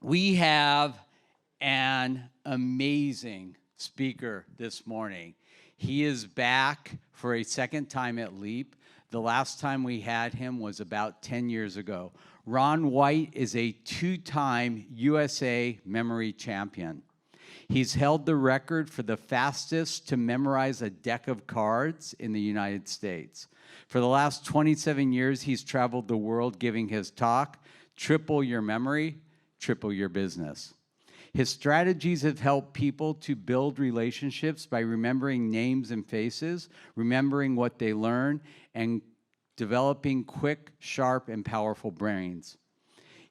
We have an amazing speaker this morning. He is back for a second time at LEAP. The last time we had him was about 10 years ago. Ron White is a two-time USA memory champion. He's held the record for the fastest to memorize a deck of cards in the United States. For the last 27 years, he's traveled the world giving his talk, Triple Your Memory, Triple Your Business. His strategies have helped people to build relationships by remembering names and faces, remembering what they learn, and developing quick, sharp, and powerful brains.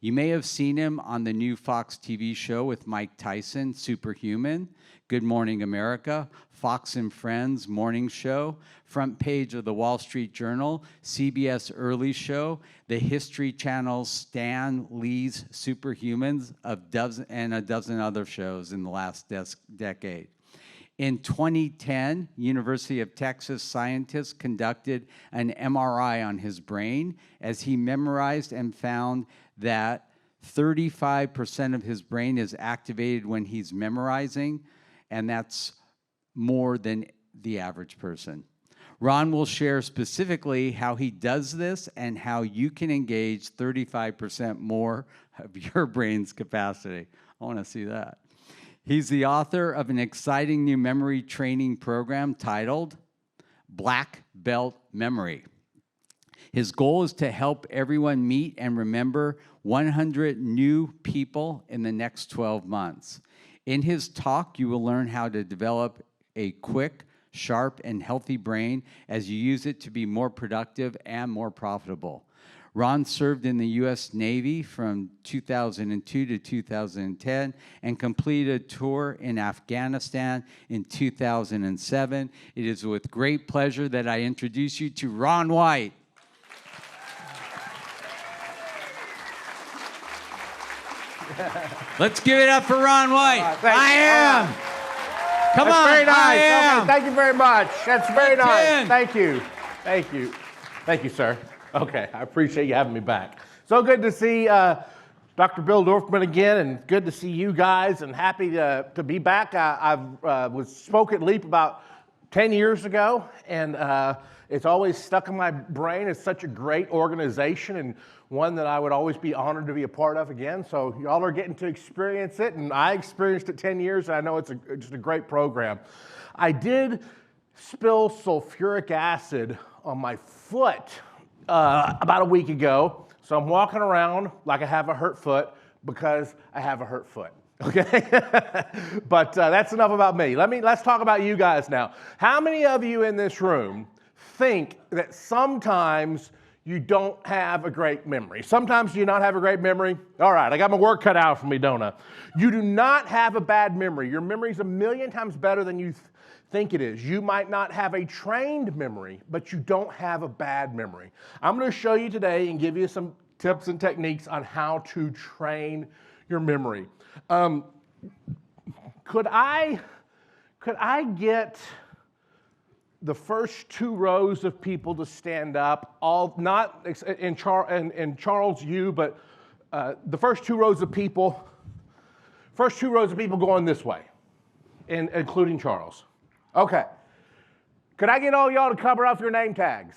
You may have seen him on the new Fox TV show with Mike Tyson, Superhuman, Good Morning America, Fox and Friends Morning Show, front page of the Wall Street Journal, CBS Early Show, the History Channel's Stan Lee's Superhumans, and a dozen other shows in the last decade. In 2010, University of Texas scientists conducted an MRI on his brain as he memorized and found that 35% of his brain is activated when he's memorizing, and that's more than the average person. Ron will share specifically how he does this and how you can engage 35% more of your brain's capacity. I want to see that. He's the author of an exciting new memory training program titled Black Belt Memory. His goal is to help everyone meet and remember 100 new people in the next 12 months. In his talk, you will learn how to develop a quick, sharp, and healthy brain as you use it to be more productive and more profitable. Ron served in the U.S. Navy from 2002 to 2010 and completed a tour in Afghanistan in 2007. It is with great pleasure that I introduce you to Ron White. Let's give it up for Ron White. I am. Come That's on, very nice. I am. Okay, thank you very much. That's very That's nice. in. Thank you. Thank you. Thank you, sir. Okay, I appreciate you having me back. So good to see Dr. Bill Dorfman again, and good to see you guys, and happy to be back. I spoke at LEAP about 10 years ago, and it's always stuck in my brain. It's such a great organization, and one that I would always be honored to be a part of again. So y'all are getting to experience it, and I experienced it 10 years, and I know it's just a great program. I did spill sulfuric acid on my foot about a week ago. So I'm walking around like I have a hurt foot because I have a hurt foot. Okay, but that's enough about me. Let's talk about you guys now. How many of you in this room think that sometimes you don't have a great memory? Sometimes you not have a great memory? All right, I got my work cut out for me, don't I? You do not have a bad memory. Your memory is a million times better than you think it is. You might not have a trained memory, but you don't have a bad memory. I'm going to show you today and give you some tips and techniques on how to train your memory. Could I get the first two rows of people to stand up? All not in Charles, you, but the first two rows of people. First two rows of people going this way, including Charles. Okay. Could I get all y'all to cover up your name tags?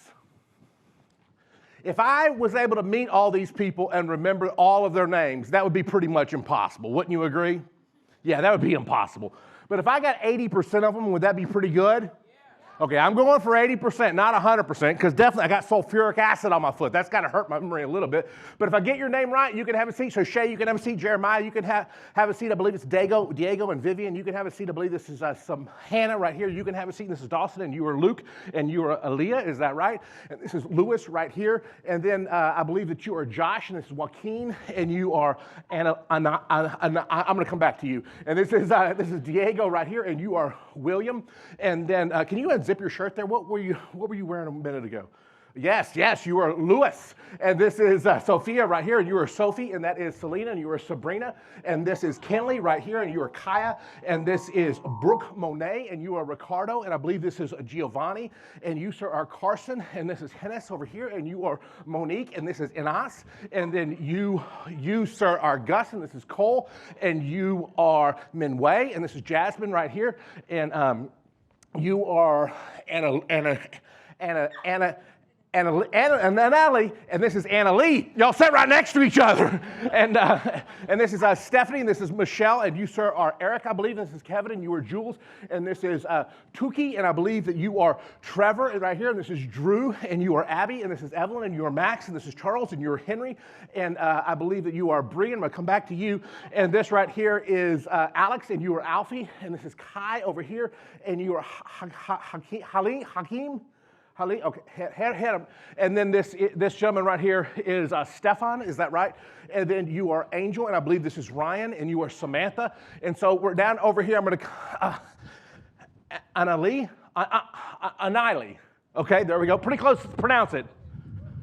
If I was able to meet all these people and remember all of their names, that would be pretty much impossible. Wouldn't you agree? Yeah, that would be impossible. But if I got 80% of them, would that be pretty good? Okay, I'm going for 80%, not 100%, because definitely I got sulfuric acid on my foot. That's got to hurt my memory a little bit. But if I get your name right, you can have a seat. So Shay, you can have a seat. Jeremiah, you can have a seat. I believe it's Diego and Vivian. You can have a seat. I believe this is some Hannah right here. You can have a seat. This is Dawson, and you are Luke, and you are Aaliyah. Is that right? And this is Lewis right here. And then I believe that you are Josh, and this is Joaquin, and you are Anna. I'm going to come back to you. And this is Diego right here, and you are William. And then can you unzip your shirt there? What were you wearing a minute ago? Yes, you are Lewis. And this is Sophia right here, and you are Sophie, and that is Selena, and you are Sabrina. And this is Kenley right here, and you are Kaya. And this is Brooke Monet, and you are Ricardo. And I believe this is Giovanni. And you, sir, are Carson. And this is Hennes over here, and you are Monique. And this is Inas. And then you, sir, are Gus, and this is Cole. And you are Minwei, and this is Jasmine right here. And you are Anna, and then Ellie, and this is Anna Lee. Y'all sit right next to each other. And this is Stephanie, and this is Michelle, and you, sir, are Eric, I believe. This is Kevin, and you are Jules, and this is Tuki, and I believe that you are Trevor, and right here, and this is Drew, and you are Abby, and this is Evelyn, and you are Max, and this is Charles, and you are Henry, and I believe that you are Bree, and I'm going to come back to you. And this right here is Alex, and you are Alfie, and this is Kai over here, and you are Hakeem. Okay, hit him. And then this gentleman right here is Stefan, is that right? And then you are Angel, and I believe this is Ryan, and you are Samantha. And so we're down over here. I'm going to, Aniley. Okay, there we go. Pretty close to pronounce it.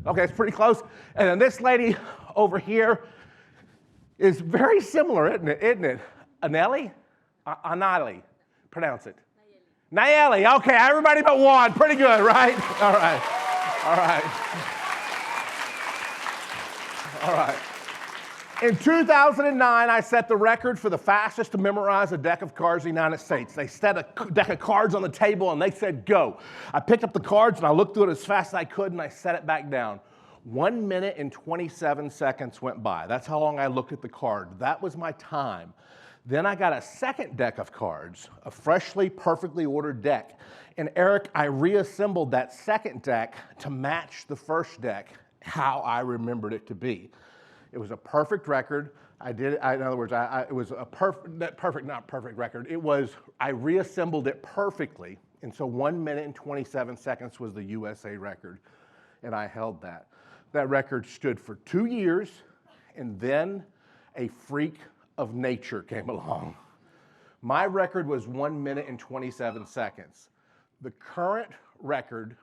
Okay, it's pretty close. And then this lady over here is very similar, isn't it? Anelli? Aniley. Pronounce it. Nayeli, okay, everybody but one. Pretty good, right? All right. In 2009, I set the record for the fastest to memorize a deck of cards in the United States. They set a deck of cards on the table, and they said, go. I picked up the cards, and I looked through it as fast as I could, and I set it back down. 1 minute and 27 seconds went by. That's how long I looked at the card. That was my time. Then I got a second deck of cards, a freshly, perfectly ordered deck. And Eric, I reassembled that second deck to match the first deck, how I remembered it to be. It was a perfect record. It was a perfect record. I reassembled it perfectly. And so 1 minute and 27 seconds was the USA record. And I held that. That record stood for 2 years, and then a freak of nature came along. My record was 1 minute and 27 seconds. The current record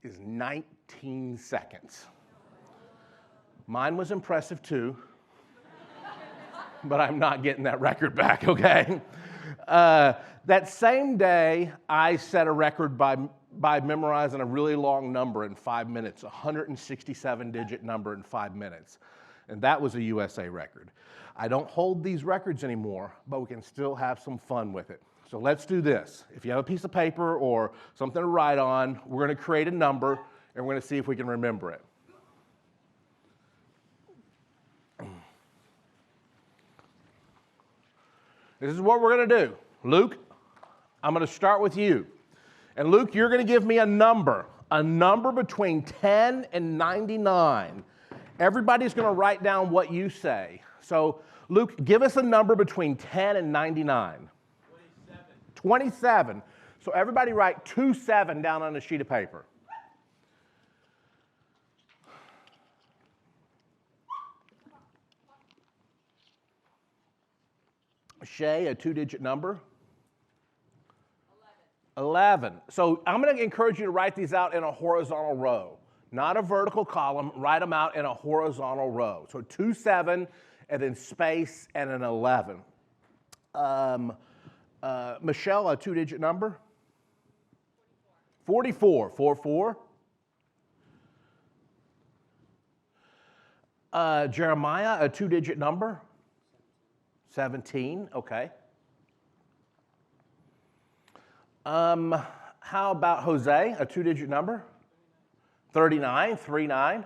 is 19 seconds. Mine was impressive too, but I'm not getting that record back, okay? That same day, I set a record by memorizing a really long number in 5 minutes, a 167-digit number in 5 minutes. And that was a USA record. I don't hold these records anymore, but we can still have some fun with it. So let's do this. If you have a piece of paper or something to write on, we're going to create a number, and we're going to see if we can remember it. This is what we're going to do. Luke, I'm going to start with you. And Luke, you're going to give me a number between 10 and 99. Everybody's going to write down what you say. So, Luke, give us a number between 10 and 99. 27. So everybody write 27 down on a sheet of paper. Shay, a 2-digit number. 11. So I'm going to encourage you to write these out in a horizontal row. Not a vertical column, write them out in a horizontal row. So 2, 7, and then space, and an 11. Michelle, a 2-digit number? 44. 44. Jeremiah, a 2-digit number? 17, okay. How about Jose, a 2-digit number? 39, 39.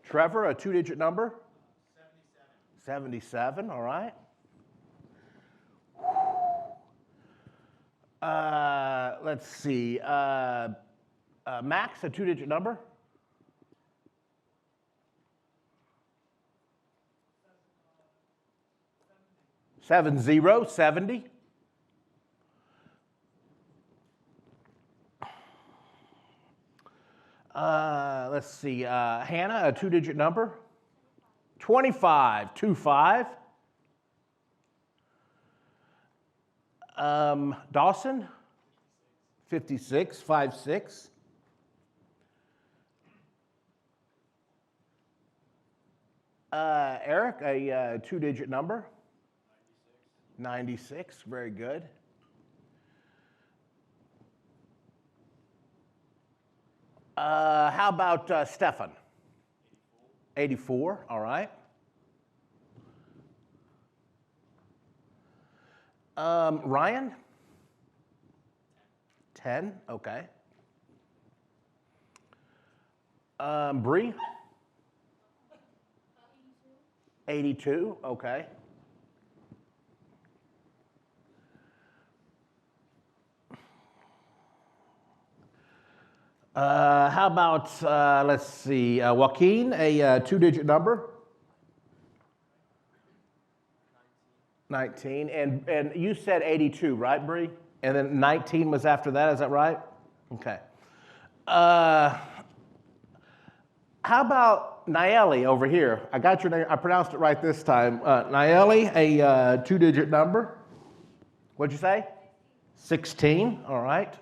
Trevor, a 2-digit number? 77, all right. Let's see. Max, a 2-digit number? 70, 70. Let's see, Hannah, a 2-digit number? 25, 25. Dawson? 56, 56. Eric, a two-digit number. 96, very good. How about Stefan? 84, all right. Ryan? 10, okay. Bree? 82, okay. How about, let's see, Joaquin, a two-digit number? 19, and you said 82, right, Bree? And then 19 was after that, is that right? Okay. How about Nayeli over here? I got your name, I pronounced it right this time. Nayeli, a two-digit number? What'd you say? 16, all right.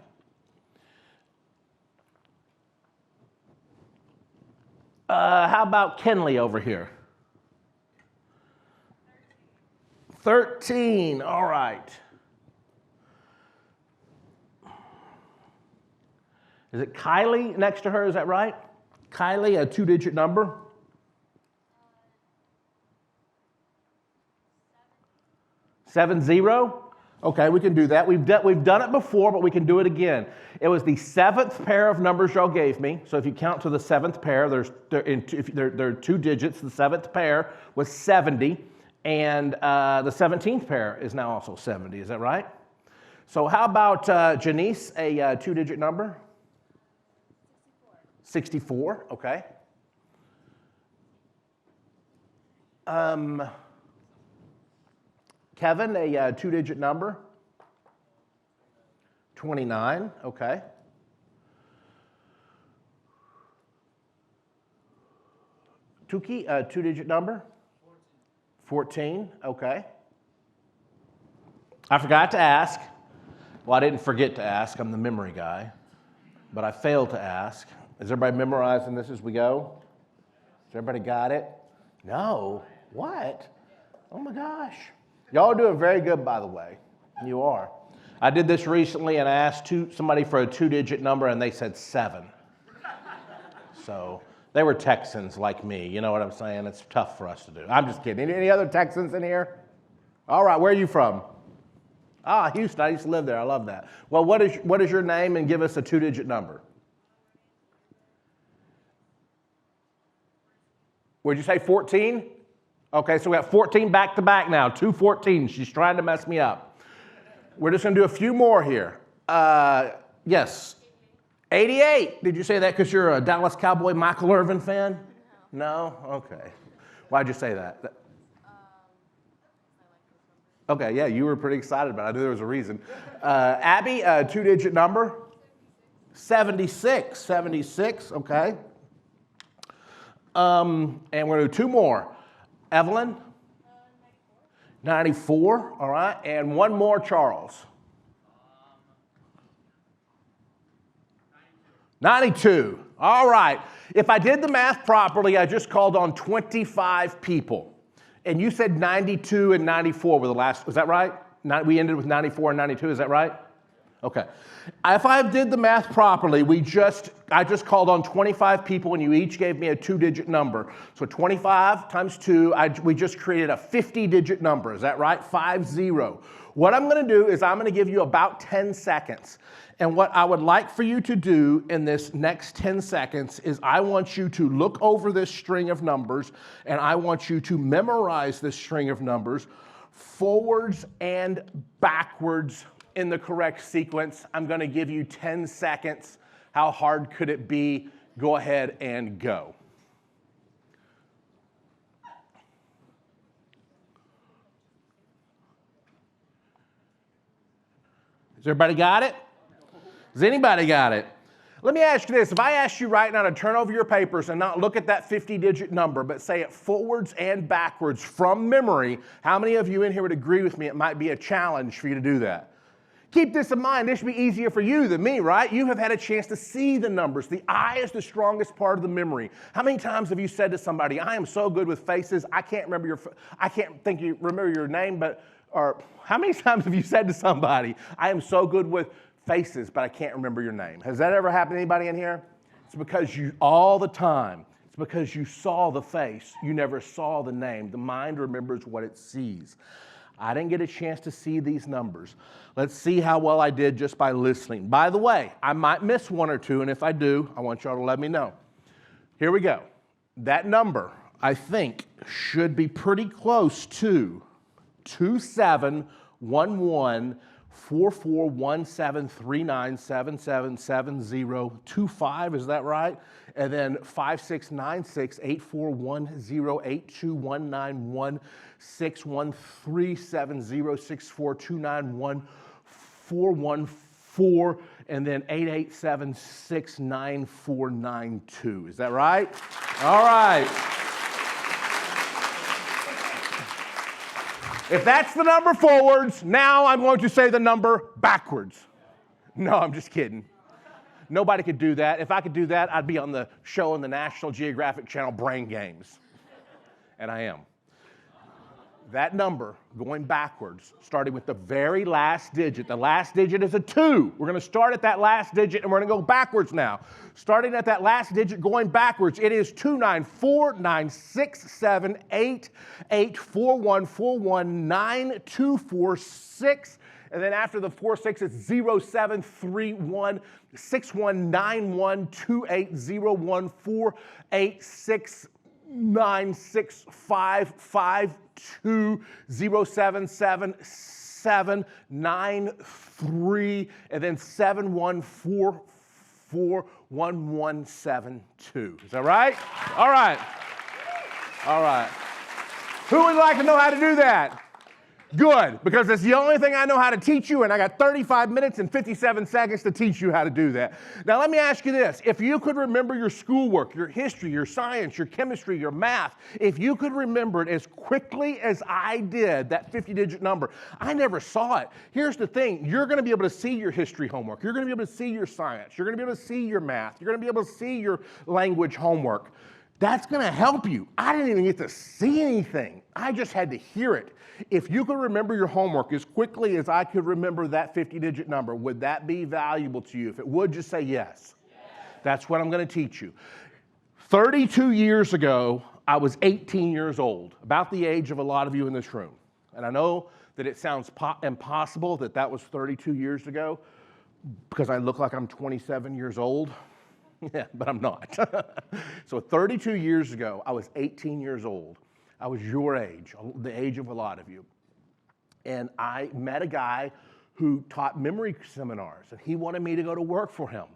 How about Kenley over here? 13, all right. Is it Kylie next to her, is that right? Kylie, a two-digit number? 70? Okay, we can do that. We've done it before, but we can do it again. It was the seventh pair of numbers y'all gave me. So if you count to the seventh pair, there are two digits. The seventh pair was 70, and the 17th pair is now also 70. Is that right? So how about Janice, a two-digit number? 64, okay. Kevin, a two-digit number? 29, okay. Tuki, a two-digit number? 14, okay. I forgot to ask. Well, I didn't forget to ask. I'm the memory guy. But I failed to ask. Is everybody memorizing this as we go? Has everybody got it? No. What? Oh my gosh. Y'all are doing very good, by the way. You are. I did this recently and I asked somebody for a two-digit number and they said 7. So they were Texans like me. You know what I'm saying? It's tough for us to do. I'm just kidding. Any other Texans in here? All right. Where are you from? Ah, Houston. I used to live there. I love that. Well, what is your name, and give us a two-digit number? Would you say 14? Okay, so we got 14 back to back now. 2 14s. She's trying to mess me up. We're just going to do a few more here. Yes. 88. Did you say that because you're a Dallas Cowboy Michael Irvin fan? No? Okay. Why'd you say that? Okay, yeah, you were pretty excited about it. I knew there was a reason. Abby, a two-digit number? 76. 76, okay. And we're going to do 2 more. Evelyn? 94, all right. And 1 more, Charles. 92. All right. If I did the math properly, I just called on 25 people. And you said 92 and 94 were the last, is that right? We ended with 94 and 92, is that right? Okay. If I did the math properly, I just called on 25 people and you each gave me a 2-digit number. So 25 times 2, we just created a 50-digit number, is that right? 50. What I'm going to do is I'm going to give you about 10 seconds. And what I would like for you to do in this next 10 seconds is I want you to look over this string of numbers and I want you to memorize this string of numbers forwards and backwards in the correct sequence. I'm going to give you 10 seconds. How hard could it be? Go ahead and go. Has everybody got it? Has anybody got it? Let me ask you this. If I asked you right now to turn over your papers and not look at that 50-digit number, but say it forwards and backwards from memory, how many of you in here would agree with me it might be a challenge for you to do that? Keep this in mind. This should be easier for you than me, right? You have had a chance to see the numbers. The eye is the strongest part of the memory. How many times have you said to somebody, I am so good with faces, I can't remember your name, or how many times have you said to somebody, I am so good with faces, but I can't remember your name? Has that ever happened to anybody in here? It's because all the time, it's because you saw the face, you never saw the name. The mind remembers what it sees. I didn't get a chance to see these numbers. Let's see how well I did just by listening. By the way, I might miss one or two, and if I do, I want y'all to let me know. Here we go. That number, I think, should be pretty close to 2711441739777025. Is that right? And then 56968410821916137064291414, and then 88769492. Is that right? All right. If that's the number forwards, now I'm going to say the number backwards. No, I'm just kidding. Nobody could do that. If I could do that, I'd be on the show on the National Geographic Channel, Brain Games. And I am. That number going backwards, starting with the very last digit. The last digit is a 2. We're going to start at that last digit, and we're going to go backwards now. Starting at that last digit, going backwards, it is 294967841419246. And then after the 46, it's 0731280148696520777793, and then 71441172. Is that right? All right. All right. Who would like to know how to do that? Good, because it's the only thing I know how to teach you, and I got 35 minutes and 57 seconds to teach you how to do that. Now, let me ask you this. If you could remember your schoolwork, your history, your science, your chemistry, your math, if you could remember it as quickly as I did, that 50-digit number, I never saw it. Here's the thing. You're going to be able to see your history homework. You're going to be able to see your science. You're going to be able to see your math. You're going to be able to see your language homework. That's going to help you. I didn't even get to see anything. I just had to hear it. If you could remember your homework as quickly as I could remember that 50-digit number, would that be valuable to you? If it would, just say yes. That's what I'm going to teach you. 32 years ago, I was 18 years old, about the age of a lot of you in this room. And I know that it sounds impossible that that was 32 years ago because I look like I'm 27 years old. Yeah, but I'm not. So 32 years ago, I was 18 years old. I was your age, the age of a lot of you. And I met a guy who taught memory seminars, and he wanted me to go to work for him.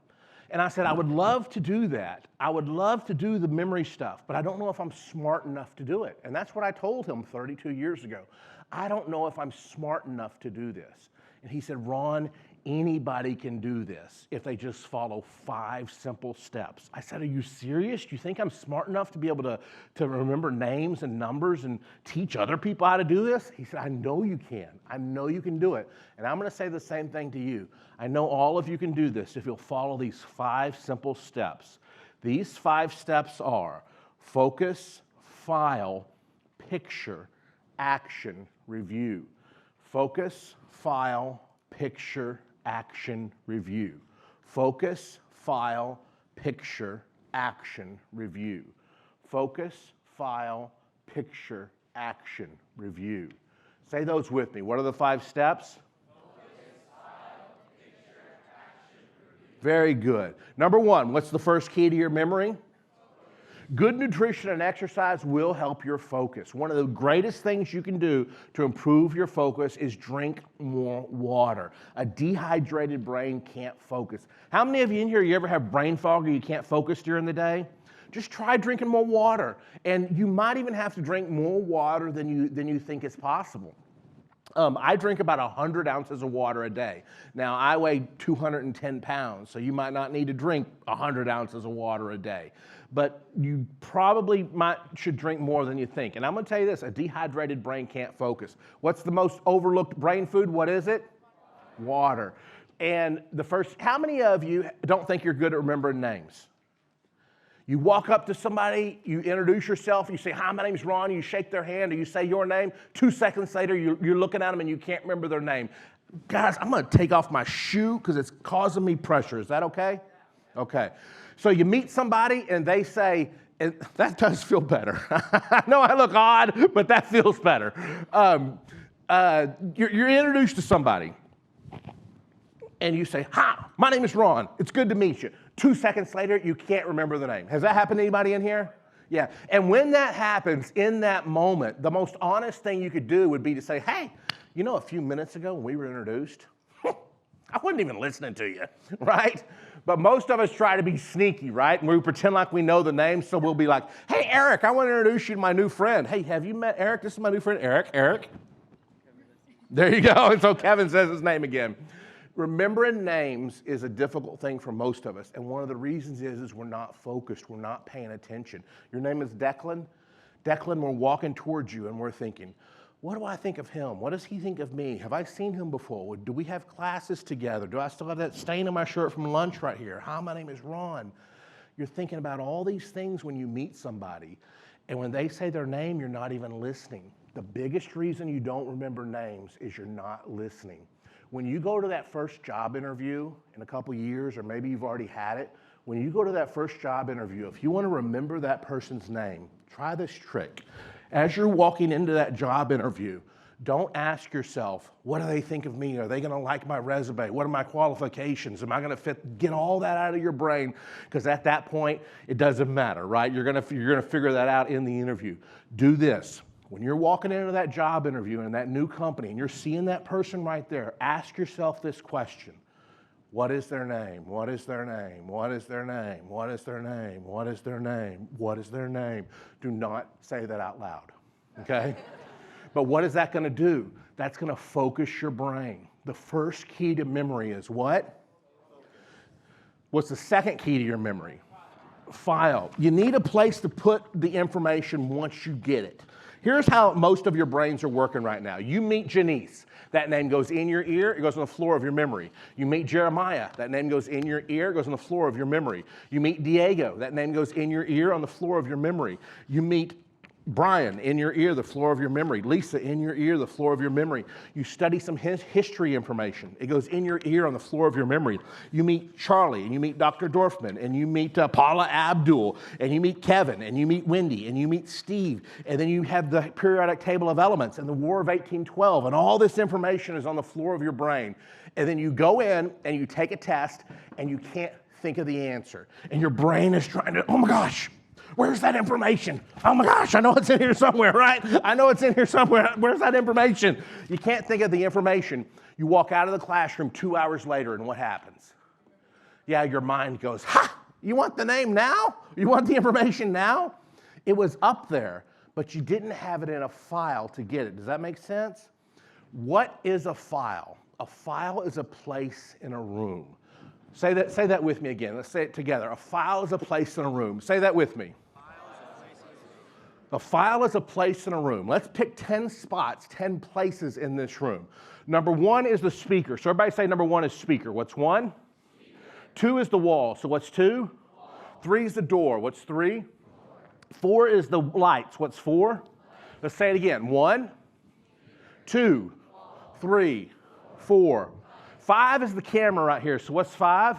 And I said, I would love to do that. I would love to do the memory stuff, but I don't know if I'm smart enough to do it. And that's what I told him 32 years ago. I don't know if I'm smart enough to do this. And he said, Ron, anybody can do this if they just follow 5 simple steps. I said, are you serious? Do you think I'm smart enough to be able to remember names and numbers and teach other people how to do this? He said, I know you can. I know you can do it. And I'm going to say the same thing to you. I know all of you can do this if you'll follow these 5 simple steps. These 5 steps are focus, file, picture, action, review. Focus, file, picture, action, review. Focus, file, picture, action, review. Focus, file, picture, action, review. Say those with me. What are the 5 steps? Focus, file, picture, action, review. Very good. Number 1, what's the first key to your memory? Good nutrition and exercise will help your focus. One of the greatest things you can do to improve your focus is drink more water. A dehydrated brain can't focus. How many of you in here, you ever have brain fog or you can't focus during the day? Just try drinking more water. And you might even have to drink more water than you think is possible. I drink about 100 ounces of water a day. Now, I weigh 210 pounds, so you might not need to drink 100 ounces of water a day. But you probably should drink more than you think. And I'm going to tell you this, a dehydrated brain can't focus. What's the most overlooked brain food? What is it? Water. And how many of you don't think you're good at remembering names? You walk up to somebody, you introduce yourself, you say, hi, my name's Ron, you shake their hand, or you say your name. 2 seconds later, you're looking at them and you can't remember their name. Guys, I'm gonna take off my shoe because it's causing me pressure. Is that okay? Okay. So you meet somebody and they say, and that does feel better. I know I look odd, but that feels better. You're introduced to somebody and you say, hi, my name is Ron. It's good to meet you. 2 seconds later, you can't remember the name. Has that happened to anybody in here? Yeah. And when that happens, in that moment, the most honest thing you could do would be to say, hey, you know, a few minutes ago when we were introduced, I wasn't even listening to you, right? But most of us try to be sneaky, right? And we pretend like we know the name, so we'll be like, hey, Eric, I want to introduce you to my new friend. Hey, have you met Eric? This is my new friend, Eric. Eric. There you go. And so Kevin says his name again. Remembering names is a difficult thing for most of us. And one of the reasons is we're not focused. We're not paying attention. Your name is Declan. Declan, we're walking towards you and we're thinking, what do I think of him? What does he think of me? Have I seen him before? Do we have classes together? Do I still have that stain on my shirt from lunch right here? Hi, my name is Ron. You're thinking about all these things when you meet somebody. And when they say their name, you're not even listening. The biggest reason you don't remember names is you're not listening. When you go to that first job interview in a couple years, or maybe you've already had it, when you go to that first job interview, if you want to remember that person's name, try this trick. As you're walking into that job interview, don't ask yourself, what do they think of me? Are they going to like my resume? What are my qualifications? Am I going to fit? Get all that out of your brain, because at that point, it doesn't matter, right? You're going to figure that out in the interview. Do this. When you're walking into that job interview in that new company and you're seeing that person right there, ask yourself this question. What is their name? What is their name? What is their name? What is their name? What is their name? What is their name? Do not say that out loud, okay? But what is that going to do? That's going to focus your brain. The first key to memory is what? What's the second key to your memory? File. You need a place to put the information once you get it. Here's how most of your brains are working right now. You meet Janice. That name goes in your ear, it goes on the floor of your memory. You meet Jeremiah, that name goes in your ear, it goes on the floor of your memory. You meet Diego, that name goes in your ear, on the floor of your memory. You meet Brian, in your ear, the floor of your memory. Lisa, in your ear, the floor of your memory. You study some history information. It goes in your ear on the floor of your memory. You meet Charlie, and you meet Dr. Dorfman, and you meet Paula Abdul, and you meet Kevin, and you meet Wendy, and you meet Steve, and then you have the periodic table of elements and the War of 1812, and all this information is on the floor of your brain. And then you go in and you take a test, and you can't think of the answer. And your brain is trying to, oh my gosh, where's that information? Oh my gosh, I know it's in here somewhere, right? I know it's in here somewhere. Where's that information? You can't think of the information. You walk out of the classroom 2 hours later, and what happens? Yeah, your mind goes, ha! You want the name now? You want the information now? It was up there, but you didn't have it in a file to get it. Does that make sense? What is a file? A file is a place in a room. Say that with me again. Let's say it together. A file is a place in a room. Say that with me. A file is a place in a room. Let's pick 10 spots, 10 places in this room. Number one is the speaker. So everybody say number one is speaker. What's one? Speaker. Two is the wall. So what's two? Wall. Three is the door. What's three? Four is the lights. What's four? Let's say it again. One, two, three, four. Five is the camera right here. So what's five?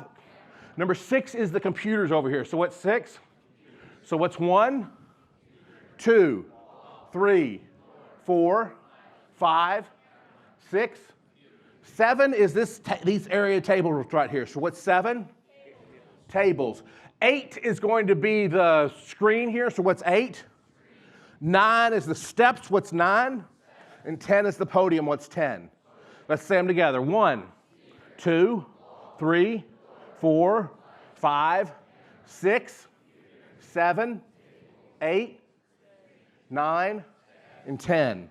Number six is the computers over here. So what's six? So what's one? Two, three, four, five, six. Seven is these area tables right here. So what's seven? Tables. Eight is going to be the screen here. So what's eight? Nine is the steps. What's nine? And 10 is the podium. What's 10? Let's say them together. 1, 2, 3, 4, 5, 6, 7, 8, 9, and 10.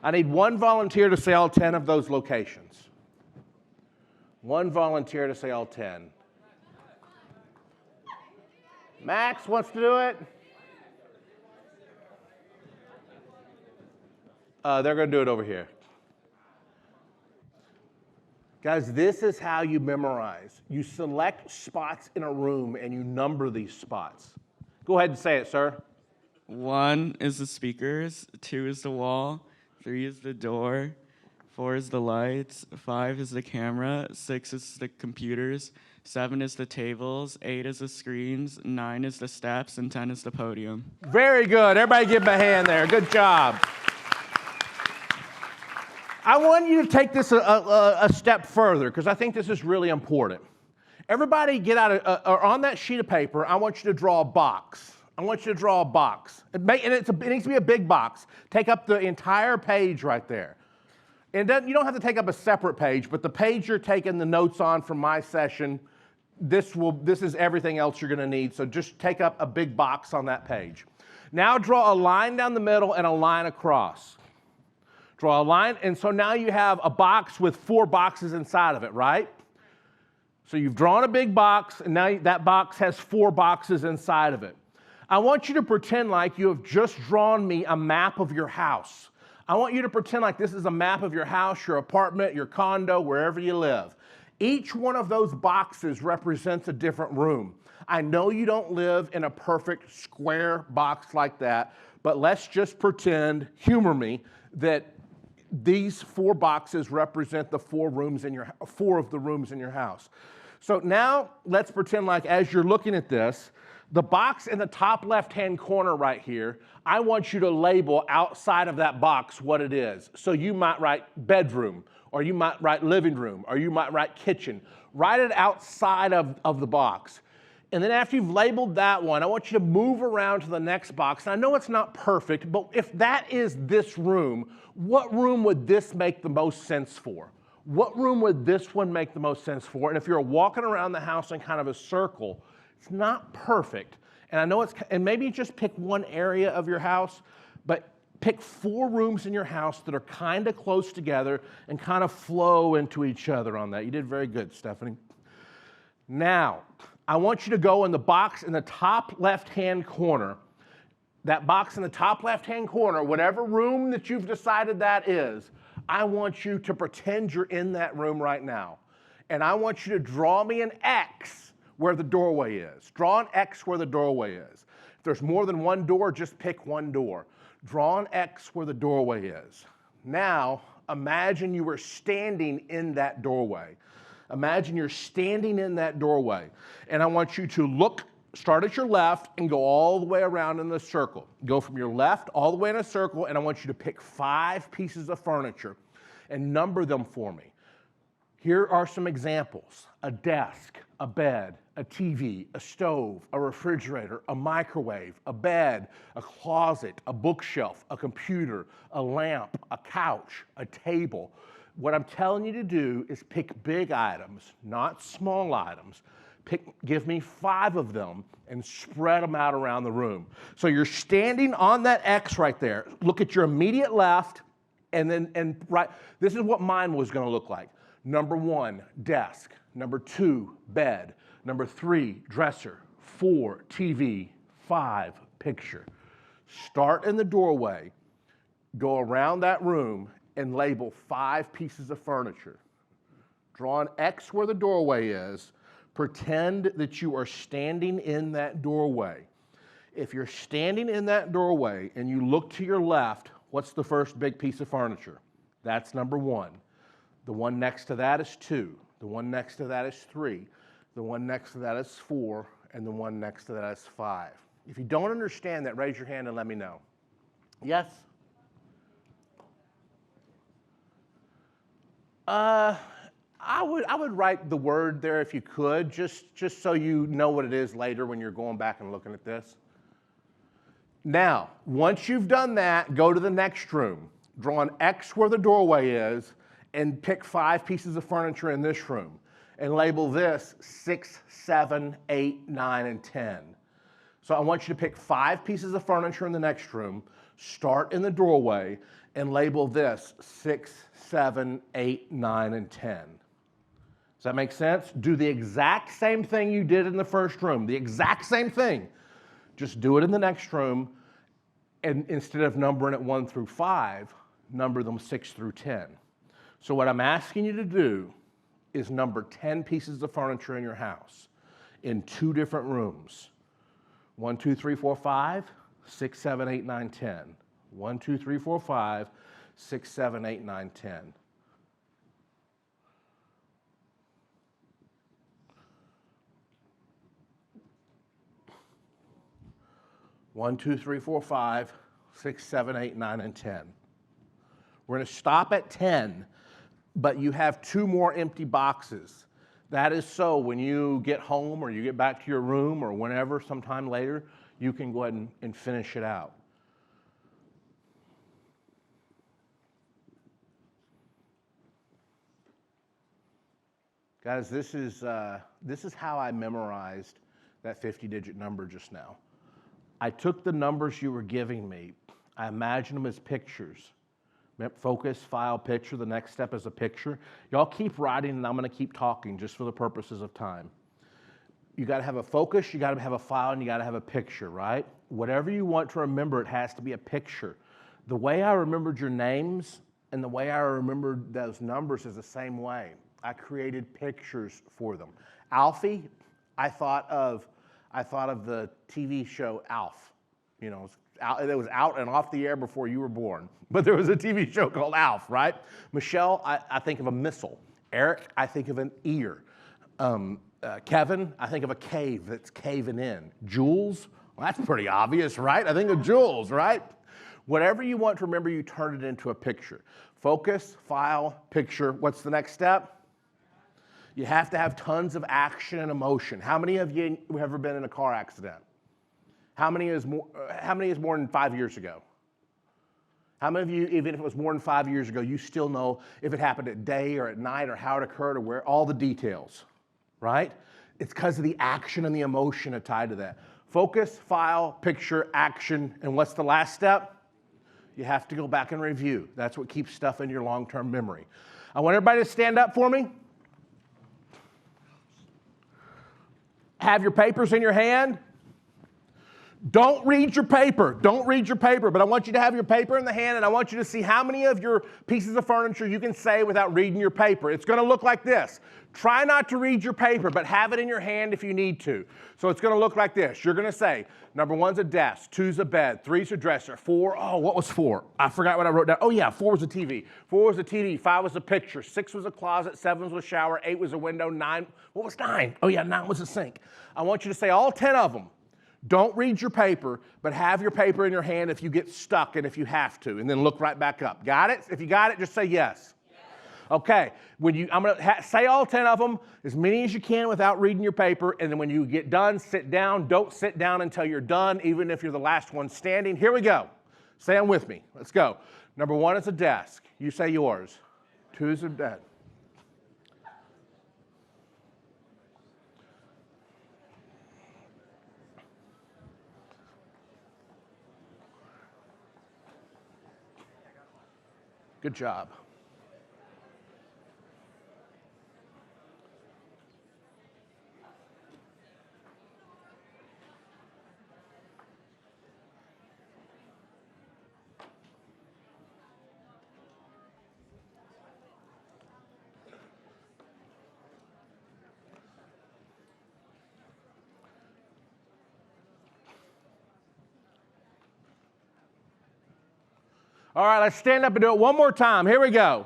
I need one volunteer to say all 10 of those locations. One volunteer to say all 10. Max wants to do it. They're going to do it over here. Guys, this is how you memorize. You select spots in a room and you number these spots. Go ahead and say it, sir. 1 is the speakers, 2 is the wall, 3 is the door, 4 is the lights, 5 is the camera, 6 is the computers, 7 is the tables, 8 is the screens, 9 is the steps, and 10 is the podium. Very good. Everybody give him a hand there. Good job. I want you to take this a step further because I think this is really important. Everybody get out or on that sheet of paper, I want you to draw a box. I want you to draw a box. It needs to be a big box. Take up the entire page right there. And you don't have to take up a separate page, but the page you're taking the notes on from my session, this is everything else you're going to need. So just take up a big box on that page. Now draw a line down the middle and a line across. Draw a line, and so now you have a box with 4 boxes inside of it, right? So you've drawn a big box, and now that box has 4 boxes inside of it. I want you to pretend like you have just drawn me a map of your house. I want you to pretend like this is a map of your house, your apartment, your condo, wherever you live. Each one of those boxes represents a different room. I know you don't live in a perfect square box like that, but let's just pretend, humor me, that these 4 boxes represent the 4 of the rooms in your house. So now let's pretend like as you're looking at this, the box in the top left-hand corner right here, I want you to label outside of that box what it is. So you might write bedroom, or you might write living room, or you might write kitchen. Write it outside of the box. And then after you've labeled that one, I want you to move around to the next box. And I know it's not perfect, but if that is this room, what room would this make the most sense for? What room would this one make the most sense for? And if you're walking around the house in kind of a circle, it's not perfect. And I know and maybe just pick one area of your house, but pick 4 rooms in your house that are kind of close together and kind of flow into each other on that. You did very good, Stephanie. Now, I want you to go in the box in the top left-hand corner. That box in the top left-hand corner, whatever room that you've decided that is, I want you to pretend you're in that room right now. And I want you to draw me an X where the doorway is. Draw an X where the doorway is. If there's more than one door, just pick one door. Draw an X where the doorway is. Now, imagine you were standing in that doorway. Imagine you're standing in that doorway. And I want you to start at your left and go all the way around in the circle. Go from your left all the way in a circle, and I want you to pick 5 pieces of furniture and number them for me. Here are some examples: a desk, a bed, a TV, a stove, a refrigerator, a microwave, a bed, a closet, a bookshelf, a computer, a lamp, a couch, a table. What I'm telling you to do is pick big items, not small items. Give me 5 of them and spread them out around the room. So you're standing on that X right there. Look at your immediate left, and right. This is what mine was going to look like. Number 1, desk. Number 2, bed. Number 3, dresser. 4, TV. 5, picture. Start in the doorway, go around that room, and label 5 pieces of furniture. Draw an X where the doorway is. Pretend that you are standing in that doorway. If you're standing in that doorway and you look to your left, what's the first big piece of furniture? That's number 1. The one next to that is 2. The one next to that is 3. The one next to that is 4. And the one next to that is 5. If you don't understand that, raise your hand and let me know. Yes? I would write the word there if you could, just so you know what it is later when you're going back and looking at this. Now, once you've done that, go to the next room. Draw an X where the doorway is, and pick 5 pieces of furniture in this room, and label this 6, 7, 8, 9, and 10. So I want you to pick 5 pieces of furniture in the next room, start in the doorway, and label this 6, 7, 8, 9, and 10. Does that make sense? Do the exact same thing you did in the first room, the exact same thing. Just do it in the next room, and instead of numbering it 1 through 5, number them 6 through 10. So what I'm asking you to do is number 10 pieces of furniture in your house in 2 different rooms. 1, 2, 3, 4, 5, 6, 7, 8, 9, 10. 1, 2, 3, 4, 5, 6, 7, 8, 9, 10. One, 2, 3, 4, 5, 6, 7, 8, 9, and 10. We're going to stop at 10, but you have 2 more empty boxes. That is so when you get home or you get back to your room or whenever, sometime later, you can go ahead and finish it out. Guys, this is how I memorized that 50-digit number just now. I took the numbers you were giving me. I imagined them as pictures. Focus, file, picture. The next step is a picture. Y'all keep writing, and I'm going to keep talking just for the purposes of time. You got to have a focus, you got to have a file, and you got to have a picture, right? Whatever you want to remember, it has to be a picture. The way I remembered your names and the way I remembered those numbers is the same way. I created pictures for them. Alfie, I thought of the TV show Alf. You know, it was out and off the air before you were born. But there was a TV show called Alf, right? Michelle, I think of a missile. Eric, I think of an ear. Kevin, I think of a cave that's caving in. Jules, well, that's pretty obvious, right? I think of Jules, right? Whatever you want to remember, you turn it into a picture. Focus, file, picture. What's the next step? You have to have tons of action and emotion. How many of you have ever been in a car accident? How many is more than 5 years ago? How many of you, even if it was more than 5 years ago, you still know if it happened at day or at night or how it occurred or where, all the details, right? It's because of the action and the emotion tied to that. Focus, file, picture, action, and what's the last step? You have to go back and review. That's what keeps stuff in your long-term memory. I want everybody to stand up for me. Have your papers in your hand. Don't read your paper. Don't read your paper, but I want you to have your paper in the hand, and I want you to see how many of your pieces of furniture you can say without reading your paper. It's going to look like this. Try not to read your paper, but have it in your hand if you need to. So it's going to look like this. You're going to say, number 1's a desk, 2's a bed, 3's a dresser, 4, oh, what was 4? I forgot what I wrote down. Oh, yeah, 4 was a TV. 4 was a TV, 5 was a picture, 6 was a closet, 7 was a shower, 8 was a window, 9, what was 9? Oh, yeah, 9 was a sink. I want you to say all 10 of them. Don't read your paper, but have your paper in your hand if you get stuck and if you have to, and then look right back up. Got it? If you got it, just say yes. Okay, I'm going to say all 10 of them, as many as you can without reading your paper, and then when you get done, sit down. Don't sit down until you're done, even if you're the last one standing. Here we go. Say them with me. Let's go. Number 1 is a desk. You say yours. 2 is a bed. Good job. All right, let's stand up and do it one more time. Here we go.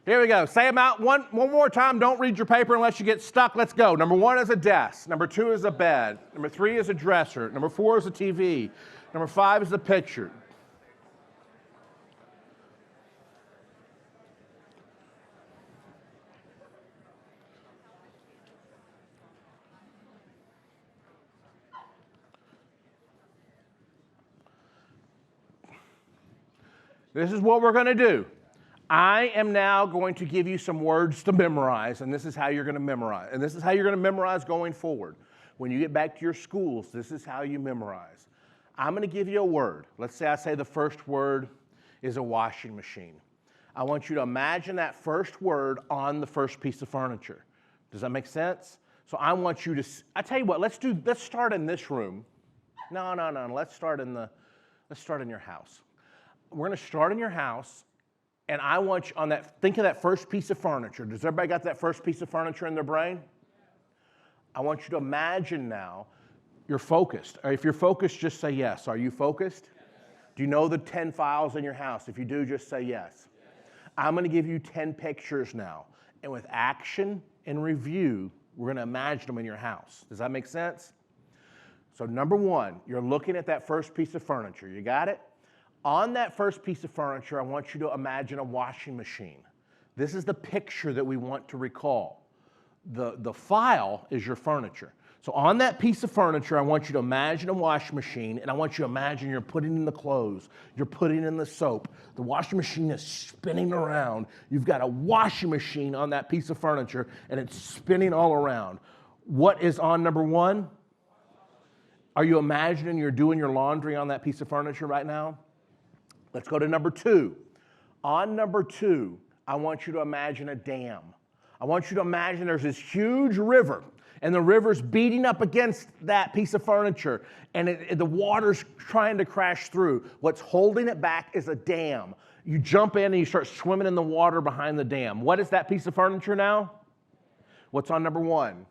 Here we go. Say them out one more time. Don't read your paper unless you get stuck. Let's go. Number 1 is a desk. Number 2 is a bed. Number 3 is a dresser. Number 4 is a TV. Number 5 is a picture. This is what we're going to do. I am now going to give you some words to memorize, and this is how you're going to memorize. And this is how you're going to memorize going forward. When you get back to your schools, this is how you memorize. I'm going to give you a word. Let's say I say the first word is a washing machine. I want you to imagine that first word on the first piece of furniture. Does that make sense? So I want you to, I tell you what, let's start in this room. No, let's start in your house. We're going to start in your house, And I want you on that, think of that first piece of furniture. Does everybody got that first piece of furniture in their brain? I want you to imagine now you're focused. Or if you're focused, just say yes. Are you focused? Yes. Do you know the 10 files in your house? If you do, just say yes. I'm going to give you 10 pictures now. And with action and review, we're going to imagine them in your house. Does that make sense? So number one, you're looking at that first piece of furniture. You got it? On that first piece of furniture, I want you to imagine a washing machine. This is the picture that we want to recall. The file is your furniture. So on that piece of furniture, I want you to imagine a washing machine, and I want you to imagine you're putting in the clothes, you're putting in the soap. The washing machine is spinning around. You've got a washing machine on that piece of furniture, and it's spinning all around. What is on number one? Are you imagining you're doing your laundry on that piece of furniture right now? Let's go to number two. On number two, I want you to imagine a dam. I want you to imagine there's this huge river, and the river's beating up against that piece of furniture, and the water's trying to crash through. What's holding it back is a dam. You jump in and you start swimming in the water behind the dam. What is that piece of furniture now? What's on number one?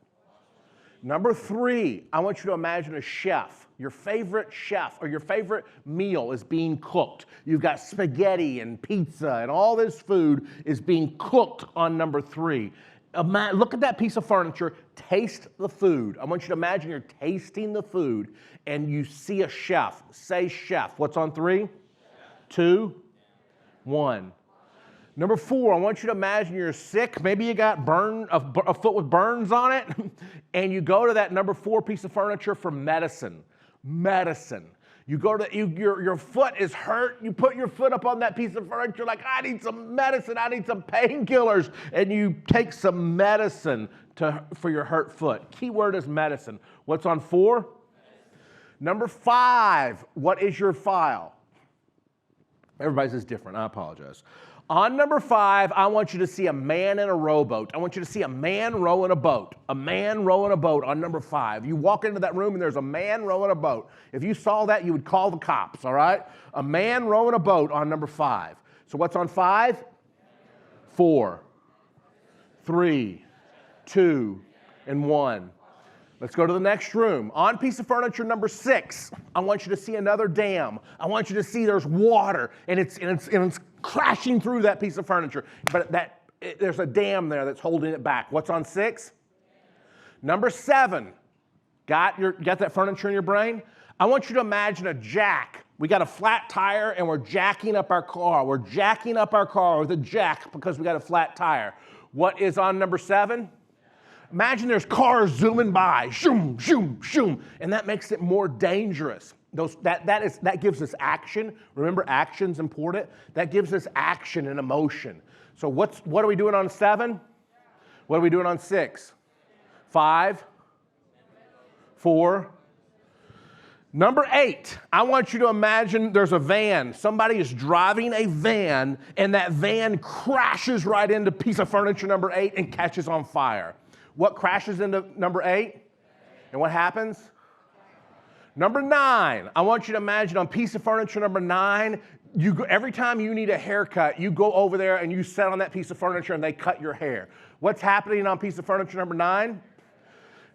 Number three, I want you to imagine a chef. Your favorite chef or your favorite meal is being cooked. You've got spaghetti and pizza and all this food is being cooked on number three. Look at that piece of furniture, taste the food. I want you to imagine you're tasting the food and you see a chef. Say chef. What's on three? Two, one. Number four, I want you to imagine you're sick. Maybe you got a foot with burns on it, and you go to that number four piece of furniture for medicine. Medicine. You go to your foot is hurt. You put your foot up on that piece of furniture like, I need some medicine. I need some painkillers. And you take some medicine for your hurt foot. Key word is medicine. What's on four? Number five, what is your file? Everybody's is different. I apologize. On number five, I want you to see a man in a rowboat. I want you to see a man rowing a boat. A man rowing a boat on number five. You walk into that room and there's a man rowing a boat. If you saw that, you would call the cops, all right? A man rowing a boat on number five. So what's on five? 4, 3, 2, and 1. Let's go to the next room. On piece of furniture number 6, I want you to see another dam. I want you to see there's water, and it's crashing through that piece of furniture. But there's a dam there that's holding it back. What's on 6? Number 7. Got that furniture in your brain? I want you to imagine a jack. We got a flat tire, and we're jacking up our car. We're jacking up our car with a jack because we got a flat tire. What is on number 7? Imagine there's cars zooming by, shoom, shoom, shoom, and that makes it more dangerous. That gives us action. Remember, action's important. That gives us action and emotion. So what are we doing on 7? What are we doing on 6? 5, 4. Number 8, I want you to imagine there's a van. Somebody is driving a van, and that van crashes right into a piece of furniture number 8 and catches on fire. What crashes into number 8? And what happens? Number 9, I want you to imagine on piece of furniture number 9, every time you need a haircut, you go over there and you sit on that piece of furniture and they cut your hair. What's happening on piece of furniture number 9?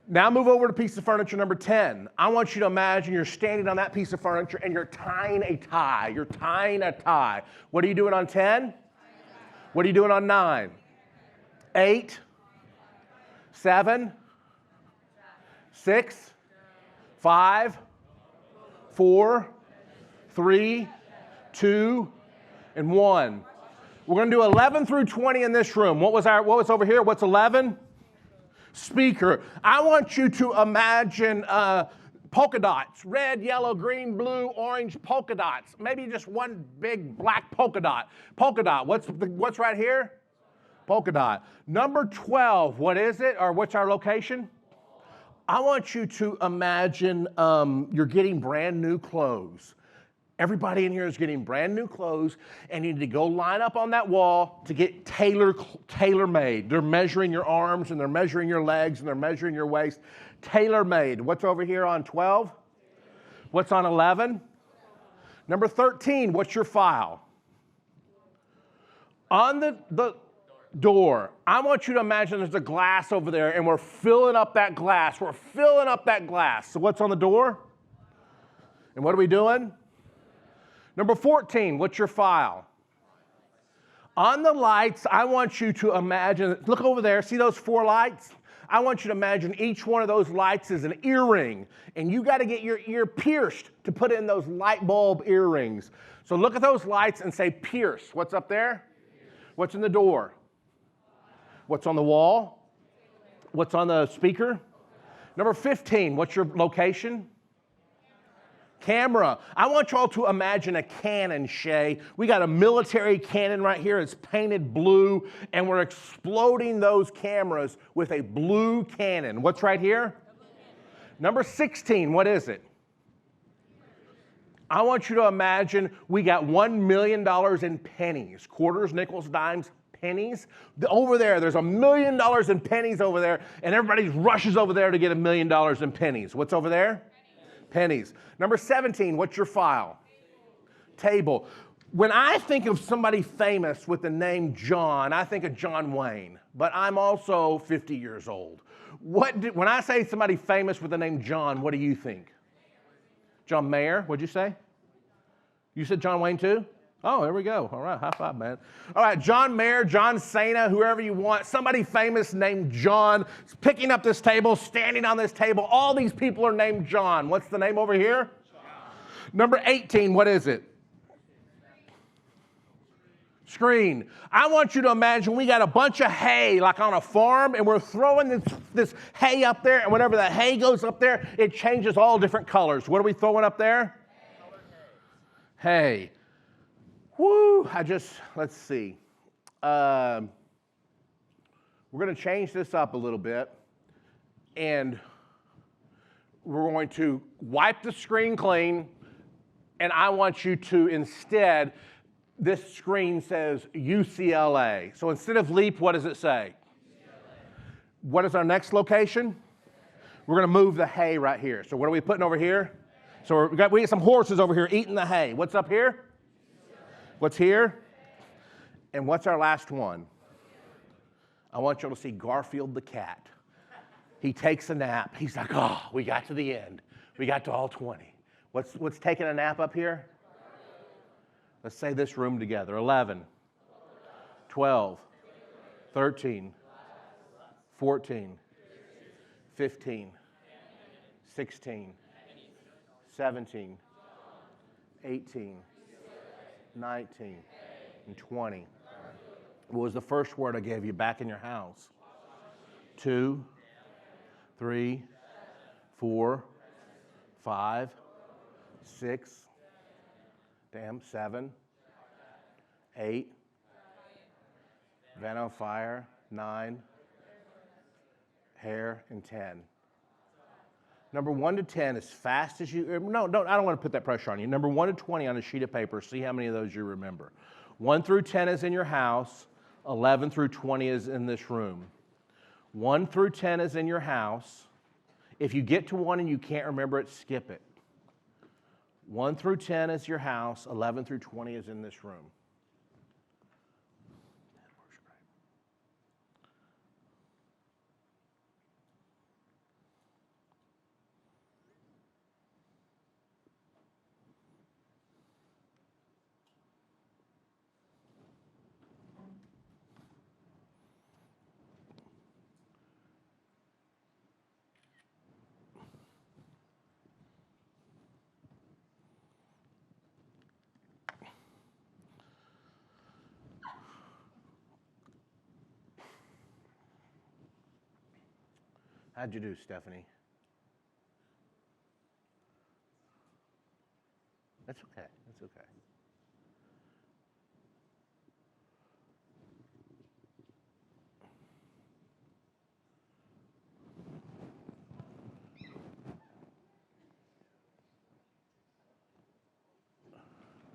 Now move over to piece of furniture number 10. I want you to imagine you're standing on that piece of furniture and you're tying a tie. You're tying a tie. What are you doing on 10? What are you doing on 9? 8? 7, 6, 5, 4, 3, 2, and 1. We're going to do 11 through 20 in this room. What was over here? What's 11? Speaker. I want you to imagine polka dots, red, yellow, green, blue, orange polka dots. Maybe just one big black polka dot. Polka dot. What's right here? Polka dot. Number 12, what is it, or what's our location? I want you to imagine you're getting brand new clothes. Everybody in here is getting brand new clothes, and you need to go line up on that wall to get tailor-made. They're measuring your arms, and they're measuring your legs, and they're measuring your waist. Tailor-made. What's over here on 12? What's on 11? Number 13, what's your file? On the door, I want you to imagine there's a glass over there and we're filling up that glass. We're filling up that glass. So what's on the door? And what are we doing? Number 14, what's your file? On the lights, I want you to imagine, look over there, see those 4 lights? I want you to imagine each one of those lights is an earring, and you got to get your ear pierced to put in those light bulb earrings. So look at those lights and say pierce. What's up there? What's in the door? What's on the wall? What's on the speaker? Number 15, what's your location? Camera. I want y'all to imagine a cannon, Shay. We got a military cannon right here. It's painted blue, and we're exploding those cameras with a blue cannon. What's right here? Number 16, what is it? I want you to imagine we got $1 million in pennies, quarters, nickels, dimes, pennies. Over there, there's $1 million in pennies over there, and everybody rushes over there to get $1 million in pennies. What's over there? Pennies. Number 17, what's your file? Table. When I think of somebody famous with the name John, I think of John Wayne, but I'm also 50 years old. When I say somebody famous with the name John, what do you think? John Mayer, what'd you say? You said John Wayne too? Oh, there we go. All right, high five, man. All right, John Mayer, John Cena, whoever you want, somebody famous named John, picking up this table, standing on this table. All these people are named John. What's the name over here? John. Number 18, what is it? Screen. I want you to imagine we got a bunch of hay like on a farm, and we're throwing this hay up there, and whenever the hay goes up there, it changes all different colors. What are we throwing up there? Hay. Woo, let's see. We're going to change this up a little bit, and we're going to wipe the screen clean, and I want you to instead, this screen says UCLA. So instead of LEAP, what does it say? UCLA. What is our next location? We're going to move the hay right here. So what are we putting over here? So we got some horses over here eating the hay. What's up here? What's here? And what's our last one? I want you all to see Garfield the cat. He takes a nap. He's like, oh, we got to the end. We got to all 20. What's taking a nap up here? Let's say this room together. 11, 12, 13, 14, 15, 16, 17, 18, 19, and 20. What was the first word I gave you back in your house? 2, 3, 4, 5, 6, 7, 8, Van on Fire, 9, hair, and 10. Number 1 to 10, as fast as you, no, I don't want to put that pressure on you. Number 1 to 20 on a sheet of paper, see how many of those you remember. 1 through 10 is in your house, 11 through 20 is in this room. 1 through 10 is in your house. If you get to 1 and you can't remember it, skip it. 1 through 10 is your house, 11 through 20 is in this room. How'd you do, Stephanie? That's okay. That's okay.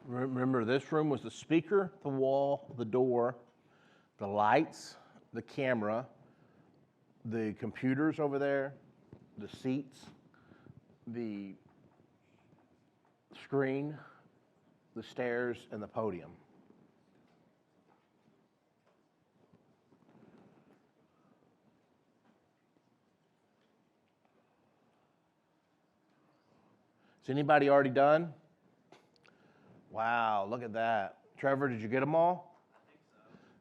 Remember, this room was the speaker, the wall, the door, the lights, the camera, the computers over there, the seats, the screen, the stairs, and the podium. Is anybody already done? Wow, look at that. Trevor, did you get them all? I think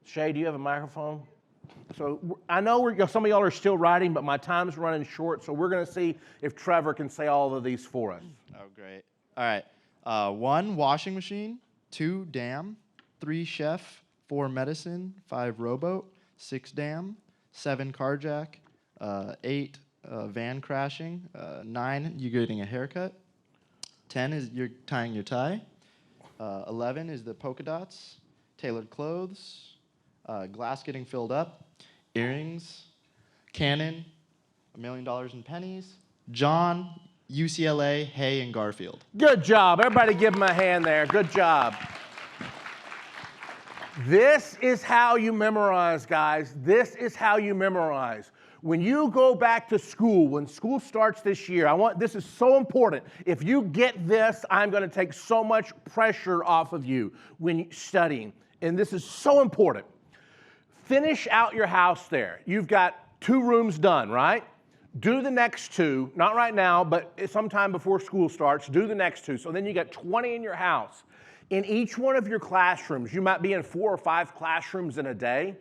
so. Shay, do you have a microphone? So I know some of y'all are still writing, but my time's running short, so we're going to see if Trevor can say all of these for us. Oh, great. All right. 1, washing machine. 2, dam. 3, chef. 4, medicine. 5, rowboat. 6, dam. 7, carjack. 8, van crashing. 9, you getting a haircut. 10 is you're tying your tie. 11 is the polka dots. Tailored clothes. Glass getting filled up. Earrings. Cannon. $1 million in pennies. John, UCLA, Hay, and Garfield. Good job. Everybody give him a hand there. Good job. This is how you memorize, guys. This is how you memorize. When you go back to school, when school starts this year, this is so important. If you get this, I'm going to take so much pressure off of you when you're studying. And this is so important. Finish out your house there. You've got 2 rooms done, right? Do the next 2, not right now, but sometime before school starts, do the next 2. So then you got 20 in your house. In each one of your classrooms, you might be in 4 or 5 classrooms in a day.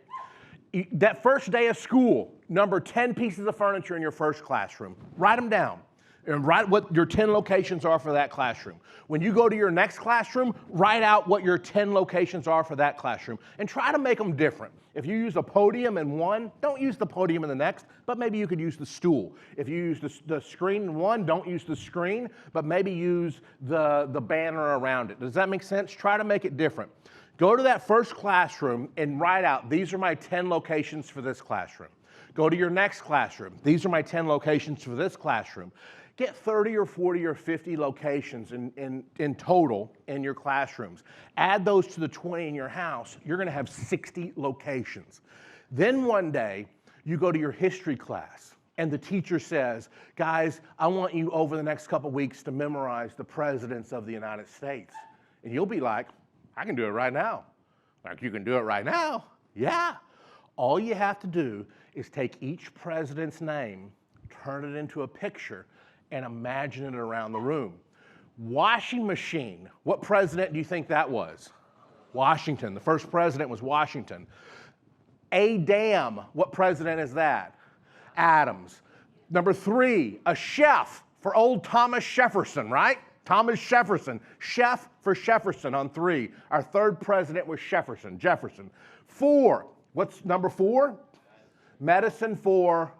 That first day of school, number 10 pieces of furniture in your first classroom. Write them down. And write what your 10 locations are for that classroom. When you go to your next classroom, write out what your 10 locations are for that classroom. And try to make them different. If you use a podium in one, don't use the podium in the next, but maybe you could use the stool. If you use the screen in one, don't use the screen, but maybe use the banner around it. Does that make sense? Try to make it different. Go to that first classroom and write out, these are my 10 locations for this classroom. Go to your next classroom. These are my 10 locations for this classroom. Get 30 or 40 or 50 locations in total in your classrooms. Add those to the 20 in your house. You're going to have 60 locations. Then one day, you go to your history class, and the teacher says, guys, I want you over the next couple weeks to memorize the presidents of the United States. And you'll be like, I can do it right now. Like, you can do it right now? Yeah. All you have to do is take each president's name, turn it into a picture, and imagine it around the room. Washing machine. What president do you think that was? Washington. The first president was Washington. A dam. What president is that? Adams. Number 3, a chef for old Thomas Jefferson, right? Thomas Jefferson. Chef for Jefferson on 3. Our third president was Jefferson. 4. What's number 4? Medicine for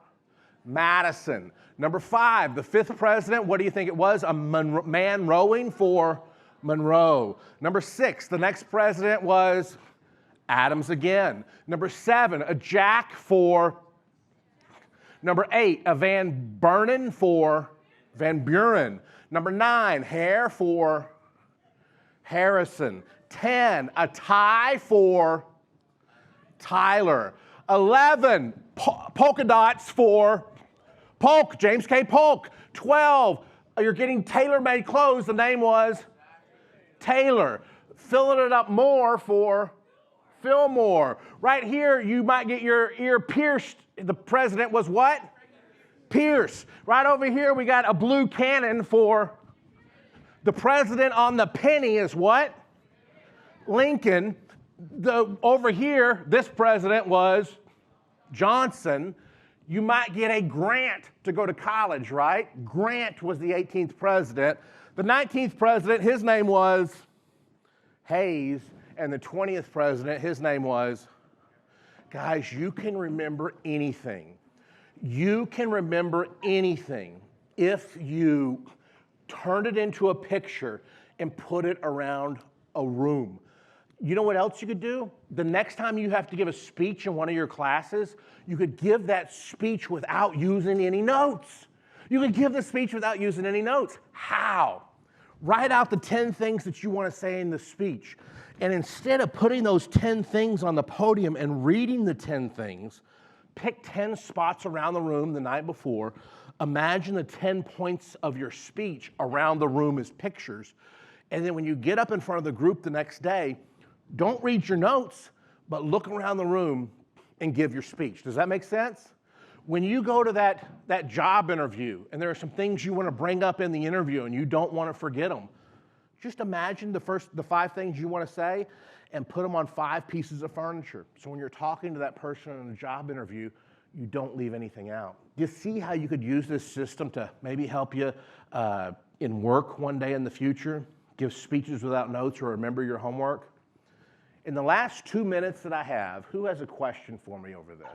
Madison. Number 5, the 5th president, what do you think it was? A man rowing for Monroe. Number 6, the next president was Adams again. Number 7, a jack for. Number 8, a Van Buren for Van Buren. Number 9, hair for Harrison. 10, a tie for Tyler. 11, polka dots for Polk, James K. Polk. 12, you're getting tailor-made clothes. The name was Taylor. Filling it up more for Fillmore. Right here, you might get your ear pierced. The president was what? Pierce. Right over here, we got a blue cannon for the president. On the penny is what? Lincoln. Over here, this president was Johnson. You might get a grant to go to college, right? Grant was the 18th president. The 19th president, his name was Hayes. And the 20th president, his name was. Guys, you can remember anything. You can remember anything if you turn it into a picture and put it around a room. You know what else you could do? The next time you have to give a speech in one of your classes, you could give that speech without using any notes. You could give the speech without using any notes. How? Write out the 10 things that you want to say in the speech. And instead of putting those 10 things on the podium and reading the 10 things, pick 10 spots around the room the night before. Imagine the 10 points of your speech around the room as pictures. And then when you get up in front of the group the next day, don't read your notes, but look around the room and give your speech. Does that make sense? When you go to that job interview and there are some things you want to bring up in the interview and you don't want to forget them, just imagine the 5 things you want to say and put them on 5 pieces of furniture. So when you're talking to that person in a job interview, you don't leave anything out. Do you see how you could use this system to maybe help you in work one day in the future, give speeches without notes or remember your homework? In the last 2 minutes that I have, who has a question for me over this?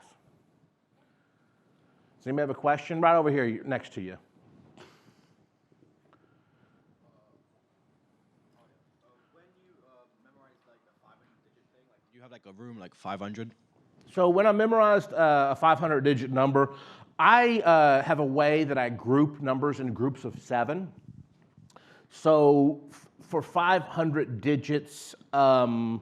Does anybody have a question? Right over here next to you. When you memorize like a 500-digit thing, like do you have like a room like 500? So when I memorized a 500-digit number, I have a way that I group numbers in groups of 7. So for 500 digits, I'm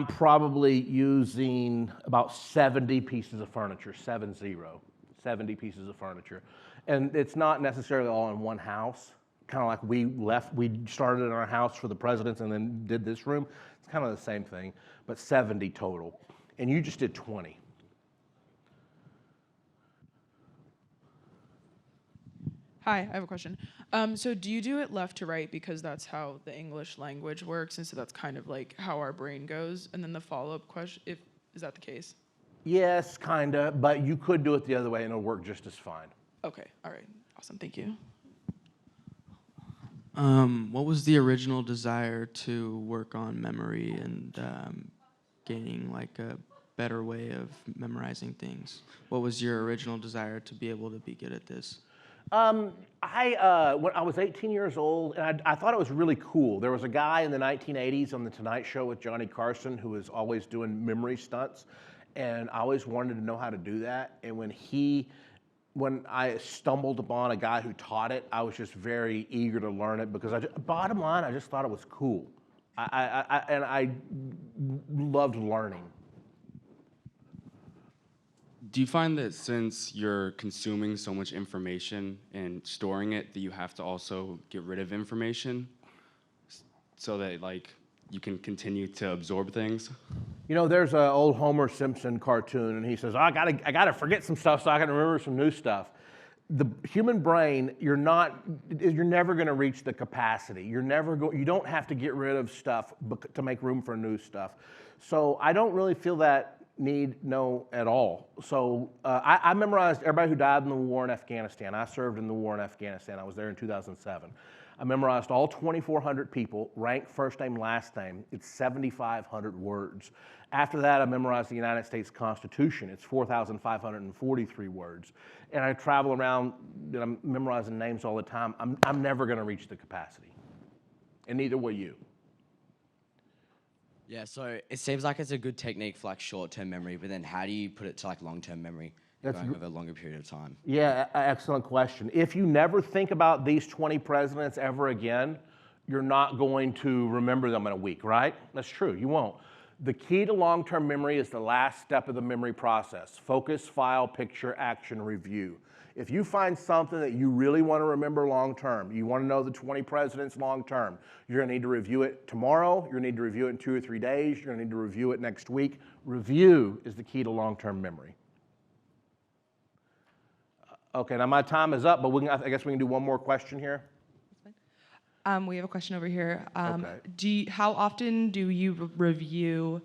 probably using about 70 pieces of furniture, 70 pieces of furniture. And it's not necessarily all in one house. Kind of like we started in our house for the presidents and then did this room. It's kind of the same thing, but 70 total. And you just did 20. Hi, I have a question. So do you do it left to right because that's how the English language works, and so that's kind of like how our brain goes? And then the follow-up question, is that the case? Yes, kind of, but you could do it the other way and it'll work just as fine. Okay, all right, awesome, thank you. What was the original desire to work on memory and gaining like a better way of memorizing things? What was your original desire to be able to be good at this? When I was 18 years old, and I thought it was really cool. There was a guy in the 1980s on The Tonight Show with Johnny Carson who was always doing memory stunts, and I always wanted to know how to do that. And when I stumbled upon a guy who taught it, I was just very eager to learn it because bottom line, I just thought it was cool. I loved learning. Do you find that since you're consuming so much information and storing it, that you have to also get rid of information so that like you can continue to absorb things? You know, there's an old Homer Simpson cartoon, and he says, I gotta forget some stuff so I can remember some new stuff. The human brain, you're never going to reach the capacity. You don't have to get rid of stuff to make room for new stuff. So I don't really feel that need at all. So I memorized everybody who died in the war in Afghanistan. I served in the war in Afghanistan. I was there in 2007. I memorized all 2,400 people, ranked first name, last name. It's 7,500 words. After that, I memorized the United States Constitution. It's 4,543 words. And I travel around, and I'm memorizing names all the time. I'm never going to reach the capacity. And neither will you. Yeah, so it seems like it's a good technique for like short-term memory, but then how do you put it to like long-term memory going over a longer period of time? Yeah, excellent question. If you never think about these 20 presidents ever again, you're not going to remember them in a week, right? That's true, you won't. The key to long-term memory is the last step of the memory process: focus, file, picture, action, review. If you find something that you really want to remember long-term, you want to know the 20 presidents long-term, you're going to need to review it tomorrow, you're going to need to review it in 2 or 3 days, you're going to need to review it next week. Review is the key to long-term memory. Okay, now my time is up, but I guess we can do one more question here. We have a question over here. Okay. How often do you review?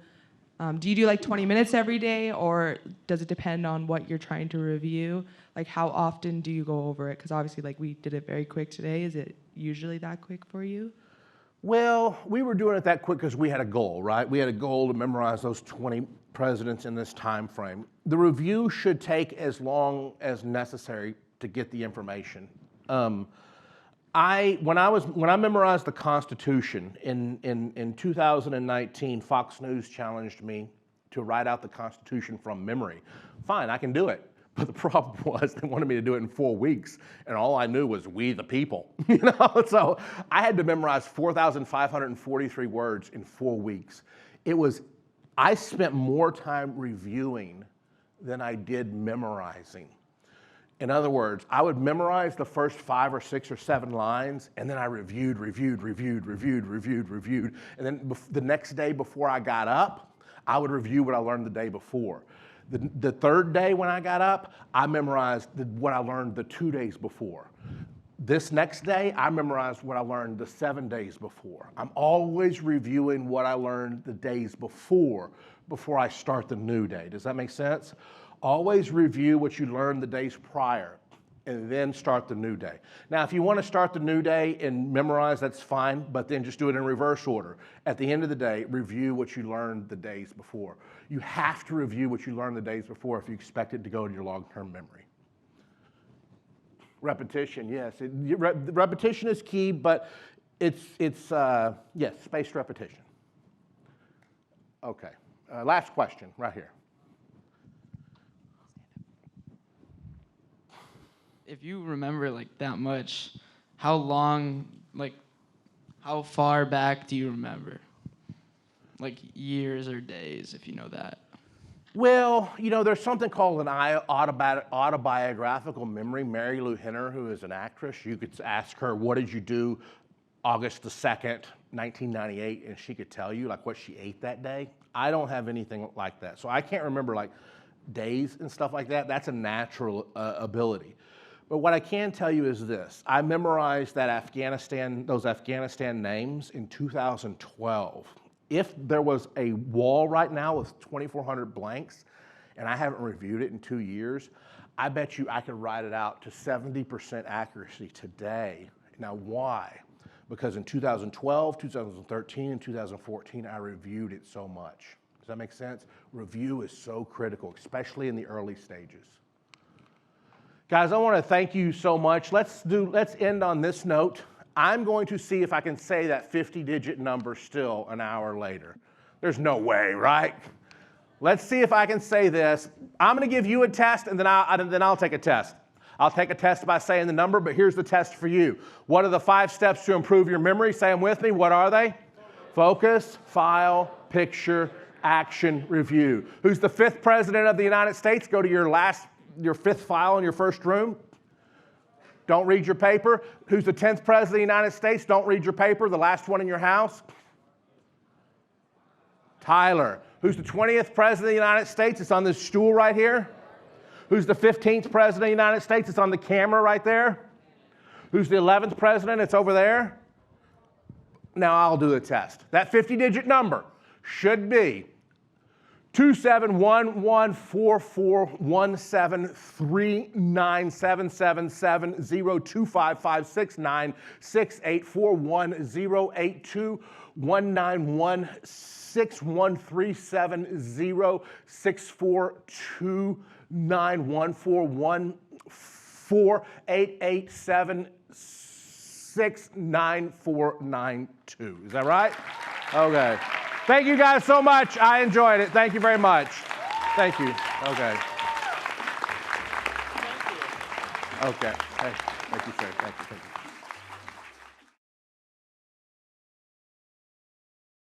Do you do like 20 minutes every day, or does it depend on what you're trying to review? Like, how often do you go over it? Because obviously, like, we did it very quick today. Is it usually that quick for you? Well, we were doing it that quick because we had a goal, right? We had a goal to memorize those 20 presidents in this time frame. The review should take as long as necessary to get the information. When I memorized the Constitution in 2019, Fox News challenged me to write out the Constitution from memory. Fine, I can do it. But the problem was they wanted me to do it in 4 weeks, and all I knew was "we the people," you know. So I had to memorize 4,543 words in 4 weeks. I spent more time reviewing than I did memorizing. In other words, I would memorize the first 5 or 6 or 7 lines, and then I reviewed. And then the next day before I got up, I would review what I learned the day before. The third day when I got up, I memorized what I learned the 2 days before. This next day, I memorized what I learned the 7 days before. I'm always reviewing what I learned the days before I start the new day. Does that make sense? Always review what you learned the days prior and then start the new day. Now, if you want to start the new day and memorize, that's fine, but then just do it in reverse order. At the end of the day, review what you learned the days before. You have to review what you learned the days before if you expect it to go to your long-term memory. Repetition, yes. Repetition is key, but it's spaced repetition. Okay, last question right here. If you remember like that much, how long, like how far back do you remember? Like years or days, if you know that. Well, there's something called an autobiographical memory. Mary Lou Henner, who is an actress, you could ask her, what did you do August the 2nd, 1998, and she could tell you like what she ate that day. I don't have anything like that. So I can't remember like days and stuff like that. That's a natural ability. But what I can tell you is this. I memorized those Afghanistan names in 2012. If there was a wall right now with 2,400 blanks, and I haven't reviewed it in 2 years, I bet you I could write it out to 70% accuracy today. Now, why? Because in 2012, 2013, and 2014, I reviewed it so much. Does that make sense? Review is so critical, especially in the early stages. Guys, I want to thank you so much. Let's end on this note. I'm going to see if I can say that 50-digit number still an hour later. There's no way, right? Let's see if I can say this. I'm going to give you a test, and then I'll take a test. I'll take a test by saying the number, but here's the test for you. What are the 5 steps to improve your memory? Say them with me. What are they? Focus, file, picture, action, review. Who's the 5th president of the United States? Go to your 5th file in your first room. Don't read your paper. Who's the 10th president of the United States? Don't read your paper, the last one in your house. Tyler. Who's the 20th president of the United States? It's on this stool right here. Who's the 15th president of the United States? It's on the camera right there. Who's the 11th president? It's over there. Now I'll do the test. That 50-digit number should be 271144170255691688492. Is that right? Okay. Thank you guys so much. I enjoyed it. Thank you very much. Thank you. Okay. Thank you. Okay. Thank you, sir. Thank you.